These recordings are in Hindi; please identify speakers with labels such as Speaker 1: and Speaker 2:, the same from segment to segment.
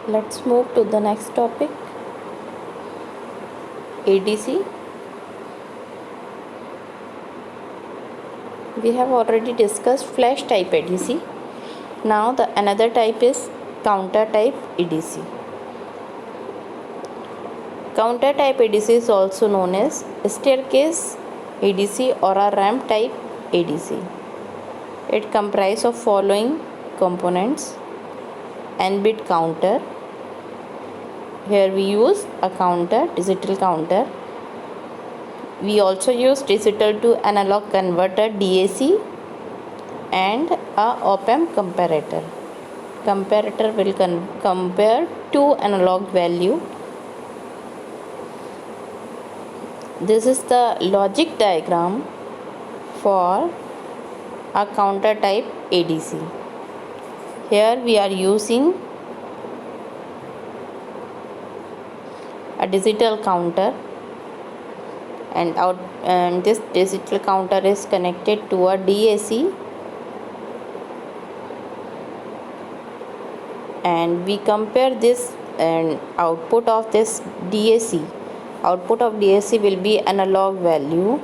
Speaker 1: Let's move to the next topic, ADC. We have already discussed flash type ADC. Now the another type is counter type ADC. Counter type ADC is also known as staircase ADC or a ramp type ADC. It comprises of following components: n-bit counter. Here we use a counter, digital counter. We also use digital to analog converter DAC and a op-amp comparator. Comparator will compare two analog value. This is the logic diagram for a counter type ADC. Here we are using a digital counter, and this digital counter is connected to a DAC, and we compare this and output of this DAC. Output of DAC will be analog value.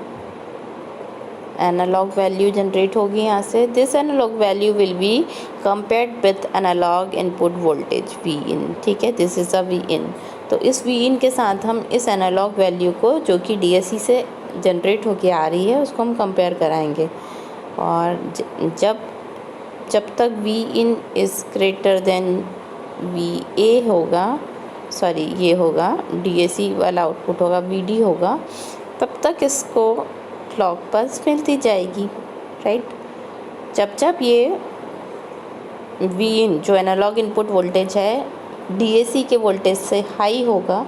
Speaker 1: Analog value generate होगी यहाँ से. This analog value will be compared with analog input voltage V in. ठीक है, this is a V in. तो इस वी इन के साथ हम इस एनालॉग वैल्यू को, जो कि डीएसी से जनरेट होके आ रही है, उसको हम कंपेयर कराएंगे. और जब तक V in is greater than V A होगा, सॉरी ये होगा डीएसी वाला आउटपुट होगा, वी डी होगा, तब तक इसको क्लॉक पल्स मिलती जाएगी. राइट. जब ये वी इन जो एनालॉग इनपुट वोल्टेज है डीएसी के वोल्टेज से हाई होगा,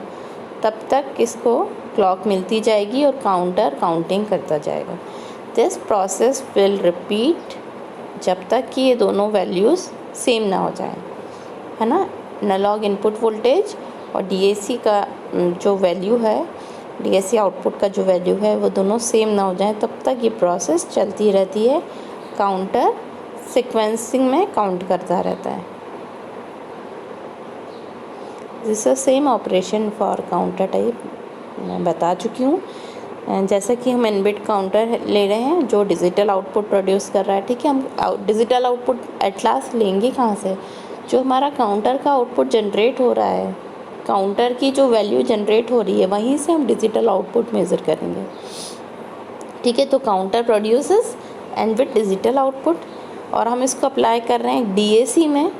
Speaker 1: तब तक इसको क्लॉक मिलती जाएगी और काउंटर काउंटिंग करता जाएगा. दिस प्रोसेस विल रिपीट जब तक कि ये दोनों वैल्यूज़ सेम ना हो जाए, है ना. एनालॉग इनपुट वोल्टेज और डीएसी का जो वैल्यू है, डीएसी आउटपुट का जो वैल्यू है, वो दोनों सेम ना हो जाए, तब तक ये प्रोसेस चलती रहती है. काउंटर सीक्वेंसिंग में काउंट करता रहता है. This is same operation for counter type. मैं बता चुकी हूँ. जैसा कि हम n-bit काउंटर ले रहे हैं जो डिजिटल आउटपुट प्रोड्यूस कर रहा है. ठीक है, हम डिजिटल आउटपुट एट लास्ट लेंगे कहाँ से? जो हमारा काउंटर का आउटपुट जनरेट हो रहा है, काउंटर की जो वैल्यू जनरेट हो रही है, वहीं से हम डिजिटल आउटपुट मेज़र करेंगे. ठीक है, तो counter produces n-bit digital output, और हम इसको अप्लाई कर रहे हैं डीएसी में.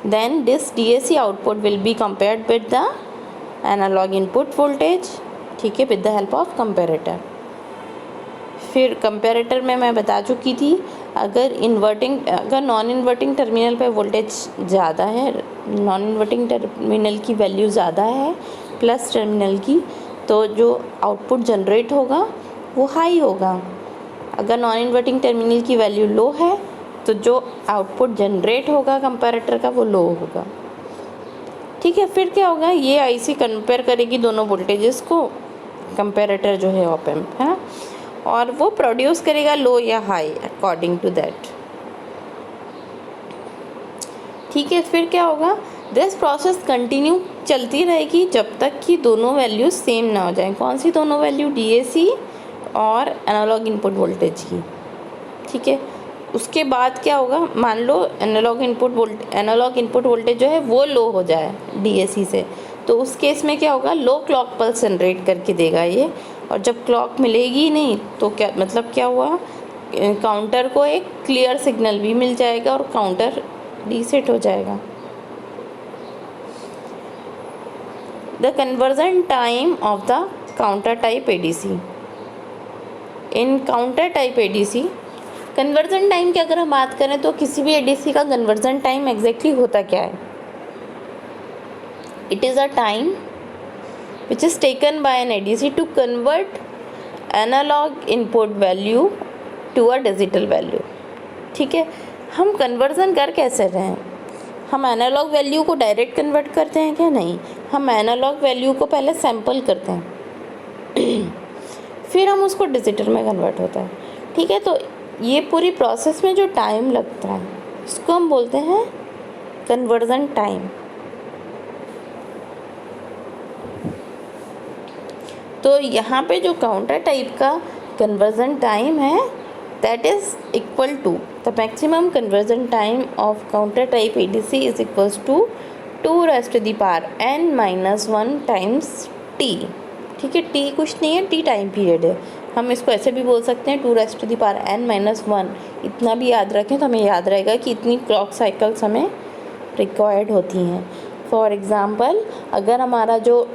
Speaker 1: Then this DAC output will be compared with the analog input voltage. ठीक है, with the help of comparator. फिर कंपेरेटर में मैं बता चुकी थी, अगर नॉन इन्वर्टिंग टर्मिनल पे वोल्टेज ज़्यादा है, नॉन इन्वर्टिंग टर्मिनल की वैल्यू ज़्यादा है प्लस टर्मिनल की, तो जो आउटपुट जनरेट होगा वो हाई होगा. अगर नॉन इन्वर्टिंग टर्मिनल की वैल्यू लो है, तो जो आउटपुट जनरेट होगा कंपैरेटर का वो लो होगा. ठीक है, फिर क्या होगा, ये आईसी कंपेयर करेगी दोनों वोल्टेजेस को, कंपैरेटर जो है ऑप एम्प है ना, और वो प्रोड्यूस करेगा लो या हाई अकॉर्डिंग टू दैट. ठीक है, फिर क्या होगा, दिस प्रोसेस कंटिन्यू चलती रहेगी जब तक कि दोनों वैल्यू सेम ना हो जाए. कौन सी दोनों वैल्यू? डीएसी और एनालॉग इनपुट वोल्टेज की. ठीक है, उसके बाद क्या होगा, मान लो एनालॉग इनपुट वोल्टेज जो है वो लो हो जाए डीएसी से, तो उस केस में क्या होगा, लो क्लॉक पल्स जनरेट करके देगा ये. और जब क्लॉक मिलेगी नहीं तो क्या मतलब, क्या हुआ, काउंटर को एक क्लियर सिग्नल भी मिल जाएगा और काउंटर रीसेट हो जाएगा. The conversion time of the counter type ADC. In counter type ADC conversion time की अगर हम बात करें तो किसी भी एडीसी का कन्वर्जन टाइम एग्जैक्टली होता क्या है? It is a time which is taken by an ADC to convert analog input value to a digital value. ठीक है, हम कन्वर्जन कर कैसे रहे हैं? हम एनालॉग वैल्यू को डायरेक्ट कन्वर्ट करते हैं क्या? नहीं, हम एनालॉग वैल्यू को पहले सैम्पल करते हैं फिर हम उसको डिजिटल में कन्वर्ट होता है. ठीक है, तो ये पूरी प्रोसेस में जो टाइम लगता है इसको हम बोलते हैं कन्वर्जन टाइम. तो यहाँ पे जो काउंटर टाइप का कन्वर्जन टाइम है that is equal to the maximum conversion time of counter type ADC is equals to 2⁻n-1 times T. ठीक है, टी कुछ नहीं है, टी टाइम पीरियड है। हम इसको ऐसे भी बोल सकते हैं 2⁻n-1। इतना भी याद रखें तो हमें याद रहेगा कि इतनी क्लॉक साइकिल्स हमें रिक्वायर्ड होती हैं। फॉर एग्ज़ाम्पल अगर हमारा जो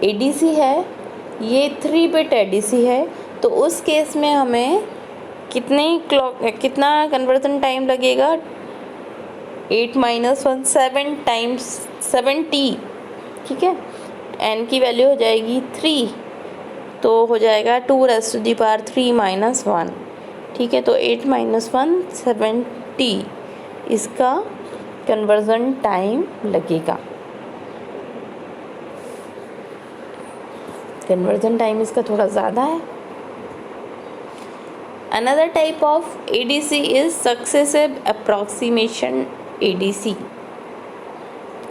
Speaker 1: एडीसी है ये 3 बिट एडीसी है तो उस केस में हमें कितना कन्वर्जन टाइम लगेगा? 8-1 7 टाइम्स 7t। ठीक है, n की वैल्यू हो जाएगी 3 तो हो जाएगा 2⁻³ - 1। ठीक है, तो 8-1 7t इसका कन्वर्जन टाइम लगेगा। कन्वर्जन टाइम इसका थोड़ा ज़्यादा है। Another type of ADC is successive approximation ADC.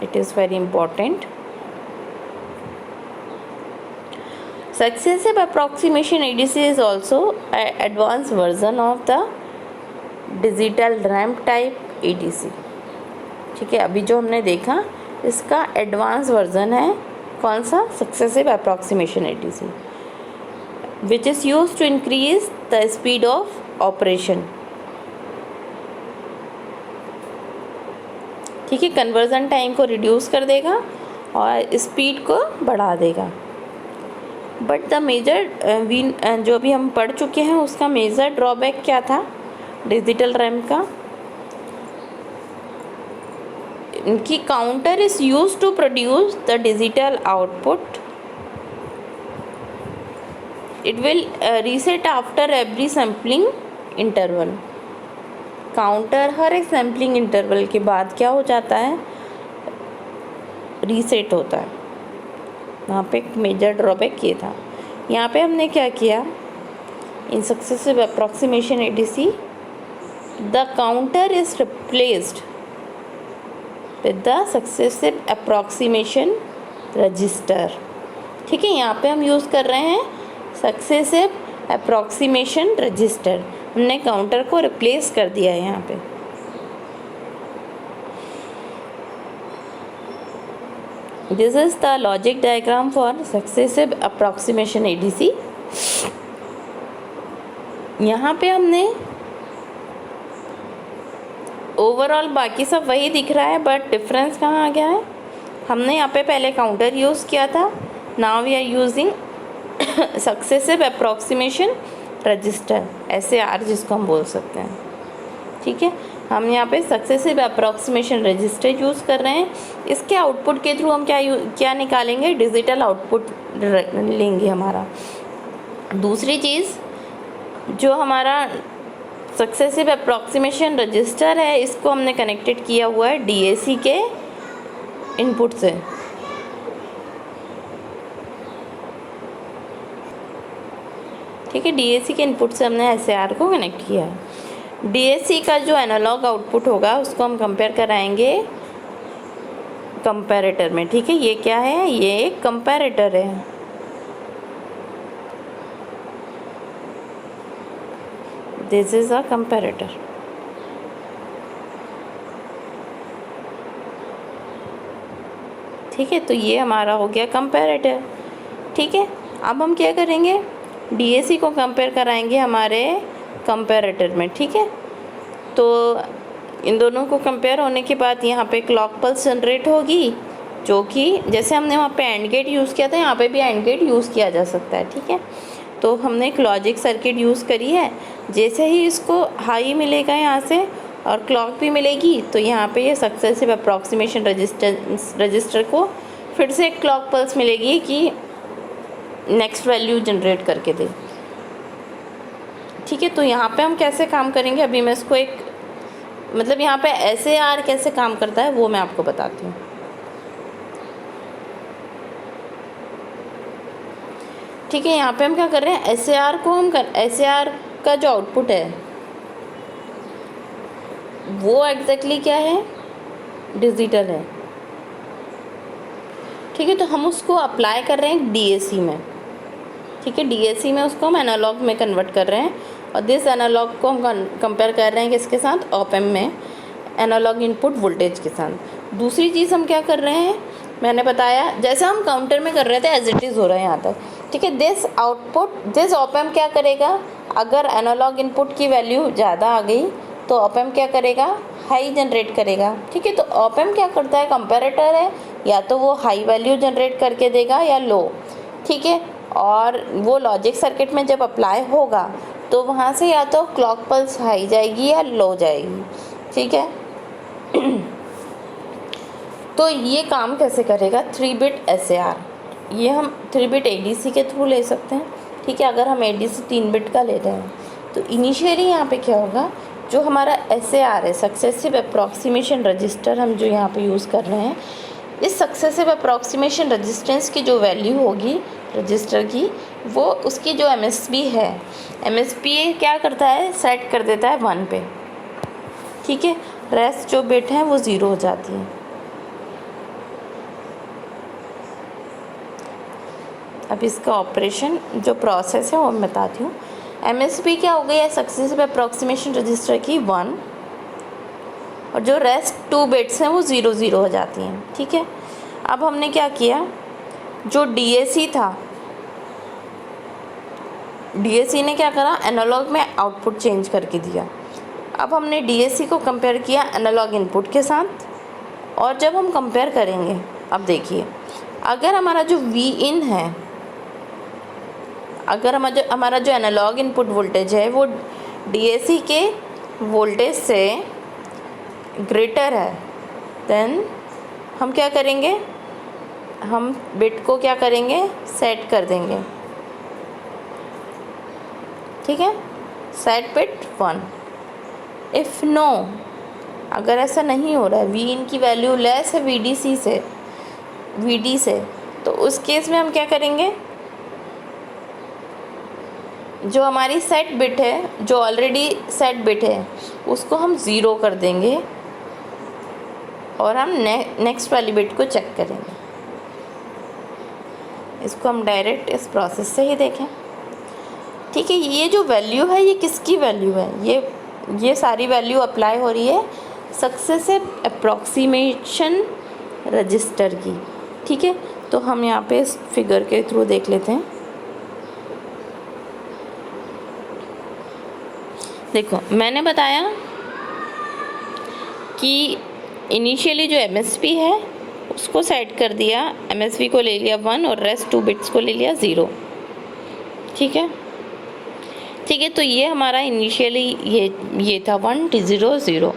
Speaker 1: It is very important. Successive approximation ADC is also an advanced version of the digital ramp type ADC. ठीक है, अभी जो हमने देखा इसका एडवांस वर्जन है कौन सा? Successive approximation ADC, which is used to increase the speed of operation. ठीक है, कन्वर्जन टाइम को रिड्यूस कर देगा और स्पीड को बढ़ा देगा। बट द मेजर जो भी हम पढ़ चुके हैं उसका मेजर ड्रॉबैक क्या था डिजिटल रैम का? कि counter is used to produce the digital output. It will reset after every sampling interval. Counter हर एक सैम्पलिंग इंटरवल के बाद क्या हो जाता है? रीसेट होता है। वहाँ पे एक मेजर ड्रॉबैक ये था। यहाँ पे हमने क्या किया? In successive approximation ADC the counter is replaced with the successive approximation register. ठीक है, यहाँ पे हम यूज़ कर रहे हैं सक्सेसिव अप्रॉक्सीमेशन रजिस्टर। हमने काउंटर को रिप्लेस कर दिया है यहाँ पे। This is the logic diagram for successive approximation ADC. यहाँ पे हमने ओवरऑल बाकी सब वही दिख रहा है बट डिफरेंस कहाँ आ गया है? हमने यहाँ पे पहले काउंटर यूज़ किया था, now we are using successive approximation register, SAR जिसको हम बोल सकते हैं। ठीक है, हम यहाँ पे सक्सेसिव अप्रॉक्सीमेशन रजिस्टर यूज़ कर रहे हैं। इसके आउटपुट के थ्रू हम क्या निकालेंगे? डिजिटल आउटपुट लेंगे हमारा। दूसरी चीज़ जो हमारा सक्सेसिव अप्रॉक्सीमेशन रजिस्टर है इसको हमने कनेक्टेड किया हुआ है DAC के इनपुट से। ठीक है, DAC के इनपुट से हमने SAR को कनेक्ट किया है। DAC का जो एनालॉग आउटपुट होगा उसको हम कंपेयर कराएंगे कंपैरेटर में। ठीक है, ये क्या है? ये एक कंपैरेटर है। This is a comparator. ठीक है, तो ये हमारा हो गया कंपैरेटर। ठीक है, अब हम क्या करेंगे? DAC को कंपेयर कराएंगे हमारे कंपैरेटर में। ठीक है, तो इन दोनों को कंपेयर होने के बाद यहाँ पे क्लॉक पल्स जनरेट होगी, जो कि जैसे हमने वहाँ पे एंड गेट यूज़ किया था यहाँ पे भी एंड गेट यूज़ किया जा सकता है। ठीक है, तो हमने एक लॉजिक सर्किट यूज़ करी है। जैसे ही इसको हाई मिलेगा यहाँ से और क्लॉक भी मिलेगी तो यहाँ पे ये सक्सेसिव अप्रॉक्सीमेशन रजिस्टर को फिर से एक क्लॉक पल्स मिलेगी कि नेक्स्ट वैल्यू जनरेट करके दे। ठीक है, तो यहाँ पे हम कैसे काम करेंगे? अभी मैं इसको एक मतलब यहाँ पे SAR कैसे काम करता है वो मैं आपको बताती हूँ। ठीक है, यहाँ पे हम क्या कर रहे हैं? SAR का जो आउटपुट है वो एग्जैक्टली क्या है? डिजिटल है। ठीक है, तो हम उसको अप्लाई कर रहे हैं DAC में। ठीक है, डीएसी में उसको हम एनालॉग में कन्वर्ट कर रहे हैं और दिस एनालॉग को हम कंपेयर कर रहे हैं किसके साथ, ऑप एम्प में एनालॉग इनपुट वोल्टेज के साथ। दूसरी चीज़ हम क्या कर रहे हैं, मैंने बताया जैसे हम काउंटर में कर रहे थे एज इट इज़ हो रहा है यहाँ तक, ठीक है। दिस ऑप एम्प क्या करेगा, अगर एनालॉग इनपुट की वैल्यू ज़्यादा आ गई तो ऑप एम्प क्या करेगा, हाई जनरेट करेगा, ठीक है। तो ऑप एम्प क्या करता है, कंपैरेटर है, या तो वो हाई वैल्यू जनरेट करके देगा या लो, ठीक है। और वो लॉजिक सर्किट में जब अप्लाई होगा तो वहाँ से या तो क्लॉक पल्स हाई जाएगी या लो जाएगी, ठीक है। तो ये काम कैसे करेगा, 3 बिट SAR, ये हम 3 बिट ADC के थ्रू ले सकते हैं, ठीक है। अगर हम ADC 3 बिट का ले रहे हैं तो इनिशियली यहाँ पे क्या होगा, जो हमारा SAR है, सक्सेसिव अप्रॉक्सीमेशन रजिस्टर, हम जो यहाँ पे यूज़ कर रहे हैं, इस सक्सेसिव अप्रॉक्सीमेशन रजिस्टेंस की जो वैल्यू होगी रजिस्टर की, वो उसकी जो MSB है, MSB क्या करता है, सेट कर देता है 1 पे, ठीक है। रेस्ट जो बिट है वो 0 हो जाती है। अब इसका ऑपरेशन जो प्रोसेस है वो मैं बताती हूँ। MSB क्या हो गई है, सक्सेसिव अप्रॉक्सीमेशन रजिस्टर की 1, और जो रेस्ट 2 बिट्स हैं वो 0 0 हो जाती हैं, ठीक है। अब हमने क्या किया, जो DAC था, DAC ने क्या करा, एनालॉग में आउटपुट चेंज करके दिया। अब हमने DAC को कंपेयर किया एनालॉग इनपुट के साथ, और जब हम कंपेयर करेंगे, अब देखिए, अगर हमारा जो Vin है, अगर हमारा जो एनालॉग इनपुट वोल्टेज है वो DAC के वोल्टेज से ग्रेटर है, देन हम क्या करेंगे, हम बिट को क्या करेंगे, सेट कर देंगे, ठीक है, सेट बिट 1। इफ़ नो, अगर ऐसा नहीं हो रहा है, Vin की वैल्यू लेस है VD से, तो उस केस में हम क्या करेंगे, जो हमारी सेट बिट है, जो ऑलरेडी सेट बिट है, उसको हम 0 कर देंगे और हम नेक्स्ट वाली बिट को चेक करेंगे। इसको हम डायरेक्ट इस प्रोसेस से ही देखें, ठीक है। ये जो वैल्यू है ये किसकी वैल्यू है, ये सारी वैल्यू अप्लाई हो रही है सक्सेसिव अप्रॉक्सीमेशन रजिस्टर की, ठीक है। तो हम यहाँ पे इस फिगर के थ्रू देख लेते हैं। देखो, मैंने बताया कि इनिशियली जो MSB है उसको सेट कर दिया, MSB को ले लिया 1 और रेस्ट 2 बिट्स को ले लिया 0, ठीक है, ठीक है। तो ये हमारा इनिशियली ये था 1 0 0।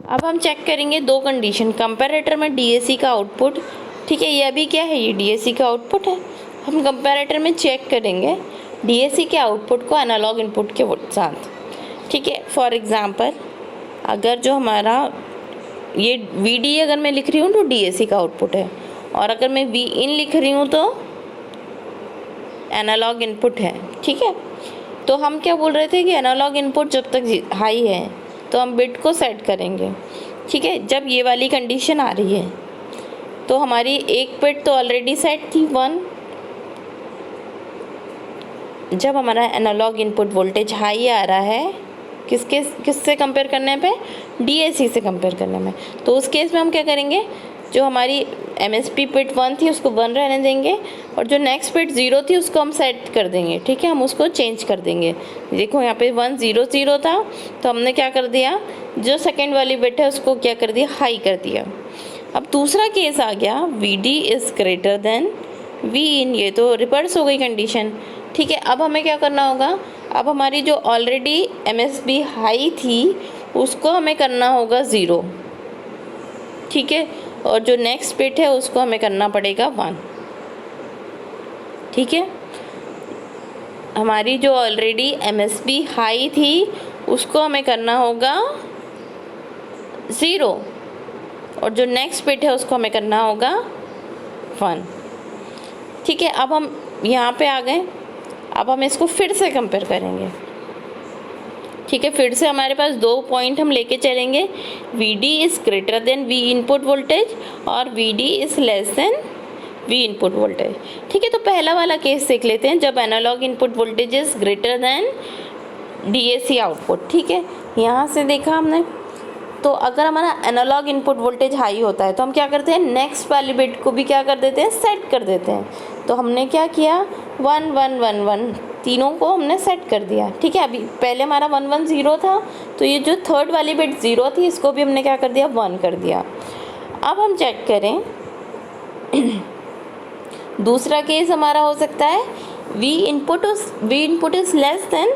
Speaker 1: अब हम चेक करेंगे 2 कंडीशन, कंपैरेटर में DAC का आउटपुट, ठीक है, ये अभी क्या है, ये DAC का आउटपुट है। हम कंपैरेटर में चेक करेंगे DAC के आउटपुट को एनालॉग इनपुट के साथ, ठीक है। फॉर एग्ज़ाम्पल, अगर जो हमारा ये VD अगर मैं लिख रही हूँ तो DAC का आउटपुट है, और अगर मैं Vin लिख रही हूँ तो एनालॉग इनपुट है, ठीक है। तो हम क्या बोल रहे थे कि एनालॉग इनपुट जब तक हाई है तो हम बिट को सेट करेंगे, ठीक है। जब ये वाली कंडीशन आ रही है तो हमारी एक बिट तो ऑलरेडी सेट थी 1, जब हमारा एनालॉग इनपुट वोल्टेज हाई आ रहा है, किससे कंपेयर करने पे, DAC से कंपेयर करने में, तो उस केस में हम क्या करेंगे, जो हमारी MSB बिट 1 थी उसको 1 रहने देंगे, और जो नेक्स्ट बिट 0 थी उसको हम सेट कर देंगे, ठीक है, हम उसको चेंज कर देंगे। देखो यहाँ पे 1 0 0 था, तो हमने क्या कर दिया, जो सेकेंड वाली बिट है उसको क्या कर दिया, हाई कर दिया। अब दूसरा केस आ गया, VD is greater then Vin, ये तो रिवर्स हो गई कंडीशन, ठीक है। अब हमें क्या करना होगा, अब हमारी जो ऑलरेडी MSB हाई थी उसको हमें करना होगा 0, ठीक है, और जो नेक्स्ट बिट है उसको हमें करना पड़ेगा 1, ठीक है। हमारी जो ऑलरेडी MSB हाई थी उसको हमें करना होगा 0, और जो नेक्स्ट बिट है उसको हमें करना होगा 1, ठीक है। अब हम यहाँ पे आ गए, अब हम इसको फिर से कंपेयर करेंगे, ठीक है। फिर से हमारे पास 2 पॉइंट हम लेके चलेंगे, VD is greater then V input voltage और VD is less than we input voltage. ठीक है, तो पहला वाला केस देख लेते हैं, जब analog input voltage is greater than DAC output. ठीक है, यहाँ से देखा हमने, तो अगर हमारा एनालॉग इनपुट वोल्टेज हाई होता है तो हम क्या करते हैं, नेक्स्ट वाली बिट को भी क्या कर देते हैं, सेट कर देते हैं। तो हमने क्या किया, 1 1 1 1 तीनों को हमने सेट कर दिया। ठीक है, अभी पहले हमारा 1 1 0 था, तो ये जो थर्ड वाली बिट 0 थी इसको भी हमने क्या कर दिया, 1 कर दिया। अब हम चेक करें दूसरा केस हमारा हो सकता है V input is less than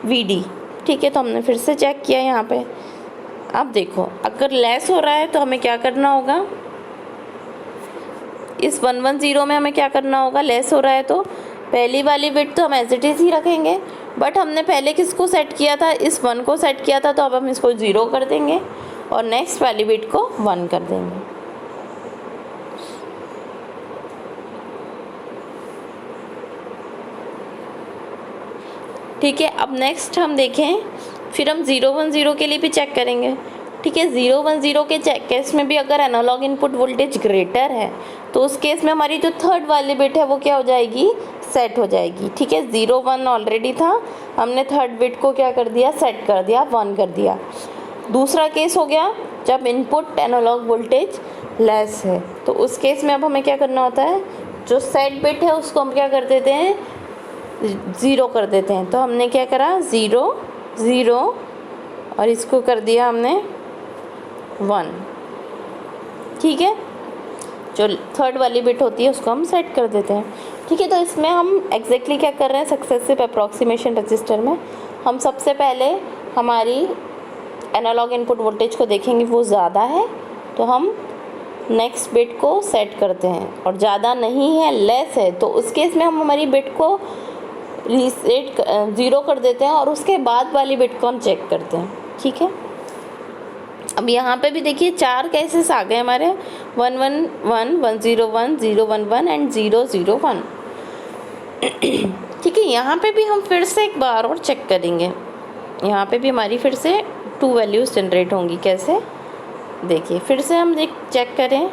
Speaker 1: V D. ठीक है, तो हमने फिर से चेक किया यहाँ पे। अब देखो, अगर लेस हो रहा है तो हमें क्या करना होगा, इस 1 1 0 में हमें क्या करना होगा, लेस हो रहा है तो पहली वाली बिट तो हम एज इट इज़ ही रखेंगे, बट हमने पहले किसको सेट किया था, इस 1 को सेट किया था, तो अब हम इसको 0 कर देंगे और नेक्स्ट वाली बिट को 1 कर देंगे। ठीक है, अब नेक्स्ट हम देखें, फिर हम 0 1 0 के लिए भी चेक करेंगे। ठीक है, 0 1 0 के केस में भी अगर एनालॉग इनपुट वोल्टेज ग्रेटर है तो उस केस में हमारी जो थर्ड वाली बिट है वो क्या हो जाएगी, सेट हो जाएगी। ठीक है, 0 1 ऑलरेडी था, हमने थर्ड बिट को क्या कर दिया, सेट कर दिया, 1 कर दिया। दूसरा केस हो गया जब इनपुट एनालॉग वोल्टेज लेस है, तो उस केस में अब हमें क्या करना होता है, जो सेट बिट है उसको हम क्या कर देते हैं, 0 कर देते हैं। तो हमने क्या करा, 0 0 और इसको कर दिया हमने 1। ठीक है, जो थर्ड वाली बिट होती है उसको हम सेट कर देते हैं। ठीक है, तो इसमें हम एग्जैक्टली क्या कर रहे हैं, सक्सेसिव अप्रॉक्सीमेशन रजिस्टर में हम सबसे पहले हमारी एनालॉग इनपुट वोल्टेज को देखेंगे, वो ज़्यादा है तो हम नेक्स्ट बिट को सेट करते हैं, और ज़्यादा नहीं है, लेस है, तो उस केस में हम हमारी बिट को रीसेट 0 कर देते हैं और उसके बाद वाली बिट को हम चेक करते हैं। ठीक है, अब यहाँ पे भी देखिए 4 केसेस आ गए हमारे, 1 1 1 1 0 1 0 1 1 एंड 0 0 1। ठीक है, यहाँ पे भी हम फिर से एक बार और चेक करेंगे, यहाँ पे भी हमारी फिर से 2 वैल्यूज़ जनरेट होंगी। कैसे, देखिए फिर से हम चेक करें,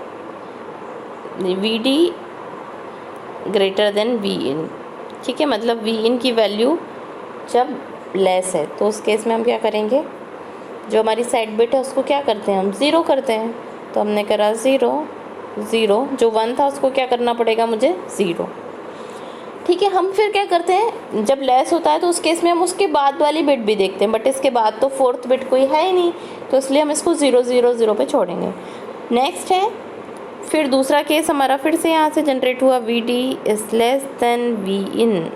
Speaker 1: V D greater than V in. ठीक है, मतलब वी इन की वैल्यू जब लेस है तो उस केस में हम क्या करेंगे, जो हमारी सेट बिट है उसको क्या करते हैं, हम 0 करते हैं। तो हमने करा 0 0, जो 1 था उसको क्या करना पड़ेगा मुझे, 0। ठीक है, हम फिर क्या करते हैं, जब लेस होता है तो उस केस में हम उसके बाद वाली बिट भी देखते हैं, बट इसके बाद तो फोर्थ बिट कोई है ही नहीं, तो इसलिए हम इसको 0 0 0 पे छोड़ेंगे। नेक्स्ट है, फिर दूसरा केस हमारा फिर से यहाँ से जनरेट हुआ, V D is less than V in.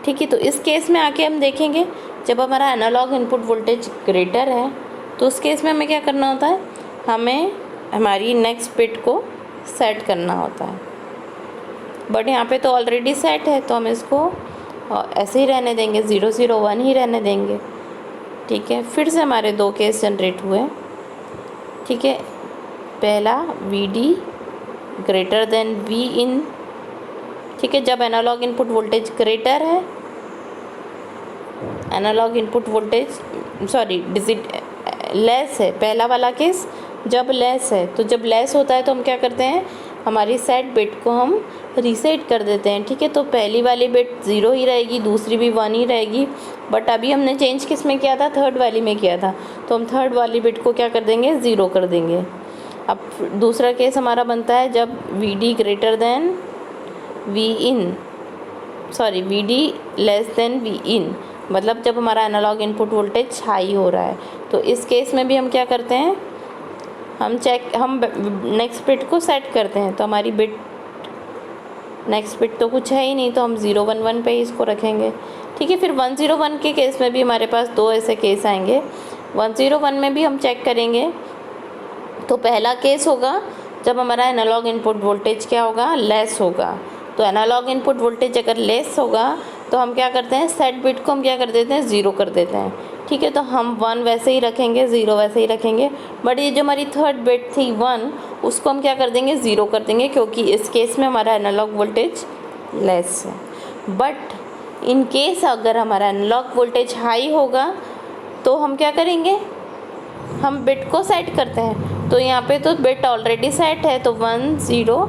Speaker 1: ठीक है, तो इस केस में आके हम देखेंगे, जब हमारा एनालॉग इनपुट वोल्टेज ग्रेटर है तो उस केस में हमें क्या करना होता है, हमें हमारी नेक्स्ट बिट को सेट करना होता है, बट यहाँ पे तो ऑलरेडी सेट है तो हम इसको ऐसे ही रहने देंगे, 0 0 1 ही रहने देंगे। ठीक है, फिर से हमारे 2 केस जनरेट हुए। ठीक है, पहला V D greater than V in. ठीक है, जब एनालॉग इनपुट वोल्टेज ग्रेटर है, एनालॉग इनपुट वोल्टेज लेस है, पहला वाला केस जब लेस है, तो जब लेस होता है तो हम क्या करते हैं, हमारी सेट बिट को हम रीसेट कर देते हैं। ठीक है, तो पहली वाली बिट 0 ही रहेगी, दूसरी भी 1 ही रहेगी, बट अभी हमने चेंज किस में किया था, थर्ड वाली में किया था, तो हम थर्ड वाली बिट को क्या कर देंगे, 0 कर देंगे। अब दूसरा केस हमारा बनता है जब V D greater than V in, V D less than V in, मतलब जब हमारा एनालॉग इनपुट वोल्टेज हाई हो रहा है, तो इस केस में भी हम क्या करते हैं, हम नेक्स्ट बिट को सेट करते हैं। तो हमारी बिट नेक्स्ट बिट तो कुछ है ही नहीं, तो हम 0 1 1 पे ही इसको रखेंगे। ठीक है, फिर 1 0 1 के केस में भी हमारे पास 2 ऐसे केस आएंगे। 1 0 1 में भी हम चेक करेंगे, तो पहला केस होगा जब हमारा एनालॉग इनपुट वोल्टेज क्या होगा, लेस होगा। तो एनालॉग इनपुट वोल्टेज अगर लेस होगा तो हम क्या करते हैं, सेट बिट को हम क्या कर देते हैं, 0 कर देते हैं। ठीक है, तो हम 1 वैसे ही रखेंगे, 0 वैसे ही रखेंगे, बट ये जो हमारी थर्ड बिट थी 1, उसको हम क्या कर देंगे, 0 कर देंगे, क्योंकि इस केस में हमारा एनालॉग वोल्टेज लेस है। बट इन केस अगर हमारा एनालॉग वोल्टेज हाई होगा तो हम क्या करेंगे, हम बिट को सेट करते हैं। तो यहाँ पे तो बिट ऑलरेडी सेट है, तो 1 0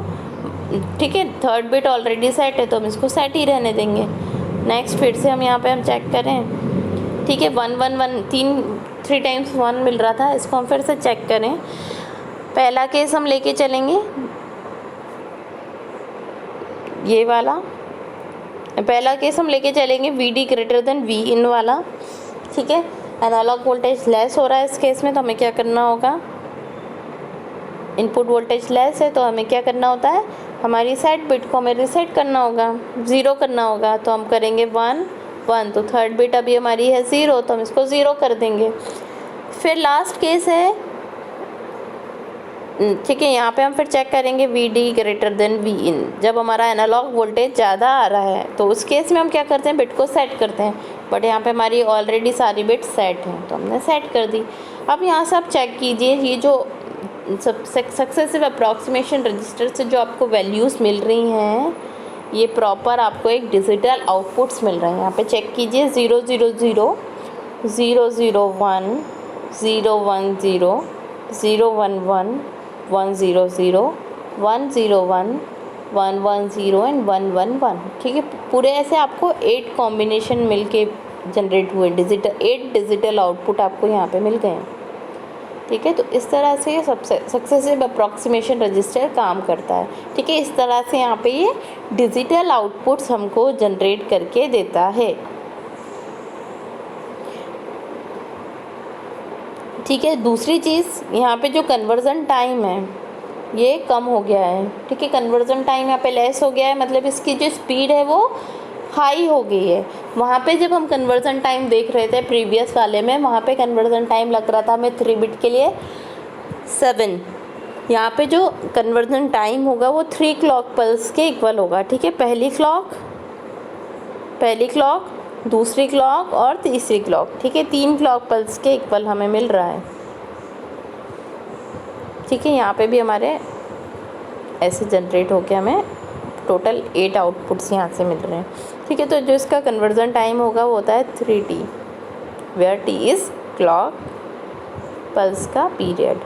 Speaker 1: ठीक है, थर्ड बिट ऑलरेडी सेट है तो हम इसको सेट ही रहने देंगे। नेक्स्ट फिर से हम यहाँ पे हम चेक करें, ठीक है, 1 1 1 3 टाइम्स 1 मिल रहा था, इसको हम फिर से चेक करें। पहला केस हम लेके चलेंगे ये वाला, पहला केस हम लेके चलेंगे VD ग्रेटर देन V इन वाला, ठीक है। एनालॉग वोल्टेज लेस हो रहा है इस केस में, तो हमें क्या करना होगा, इनपुट वोल्टेज लेस है तो हमें क्या करना होता है, हमारी सेट बिट को हमें रीसेट करना होगा, 0 करना होगा। तो हम करेंगे 1 1, तो थर्ड बिट अभी हमारी है 0 तो हम इसको 0 कर देंगे। फिर लास्ट केस है, ठीक है, यहाँ पे हम फिर चेक करेंगे VD ग्रेटर देन V इन, जब हमारा एनालॉग वोल्टेज ज़्यादा आ रहा है तो उस केस में हम क्या करते हैं, बिट को सेट करते हैं। बट यहाँ पे हमारी ऑलरेडी सारी बिट सेट हैं तो हमने सेट कर दी। अब यहाँ से आप चेक कीजिए, ये जो सक्सेसिव अप्रॉक्सीमेशन रजिस्टर से जो आपको वैल्यूज़ मिल रही हैं, ये प्रॉपर आपको एक डिजिटल आउटपुट्स मिल रहे हैं। यहाँ पे चेक कीजिए 0 0 0 0 0 1 0 1 0 0 1 1 1 0 0 1 0 1 1 1 0 एंड 1 1 1, ठीक है। पूरे ऐसे आपको 8 कॉम्बिनेशन मिल के जनरेट हुए, 8 डिजिटल आउटपुट आपको यहाँ पे मिल गए हैं, ठीक है। तो इस तरह से ये सबसे सक्सेसिव अप्रॉक्सीमेशन रजिस्टर काम करता है, ठीक है। इस तरह से यहाँ पे ये डिजिटल आउटपुट्स हमको जनरेट करके देता है, ठीक है। दूसरी चीज़, यहाँ पे जो कन्वर्ज़न टाइम है ये कम हो गया है, ठीक है। कन्वर्ज़न टाइम यहाँ पे लेस हो गया है, मतलब इसकी जो स्पीड है वो हाई हो गई है। वहाँ पे जब हम कन्वर्ज़न टाइम देख रहे थे प्रीवियस वाले में, वहाँ पे कन्वर्ज़न टाइम लग रहा था हमें 3 बिट के लिए 7। यहाँ पे जो कन्वर्ज़न टाइम होगा वो 3 क्लॉक पल्स के इक्वल होगा, ठीक है। पहली क्लॉक, दूसरी क्लॉक और तीसरी क्लॉक, ठीक है। 3 क्लॉक पल्स के इक्वल हमें मिल रहा है, ठीक है। यहाँ पे भी हमारे ऐसे जनरेट होके हमें टोटल 8 आउटपुट्स यहाँ से मिल रहे हैं, ठीक है। तो जो इसका कन्वर्ज़न टाइम होगा वो होता है 3T, where T is clock pulse का पीरियड।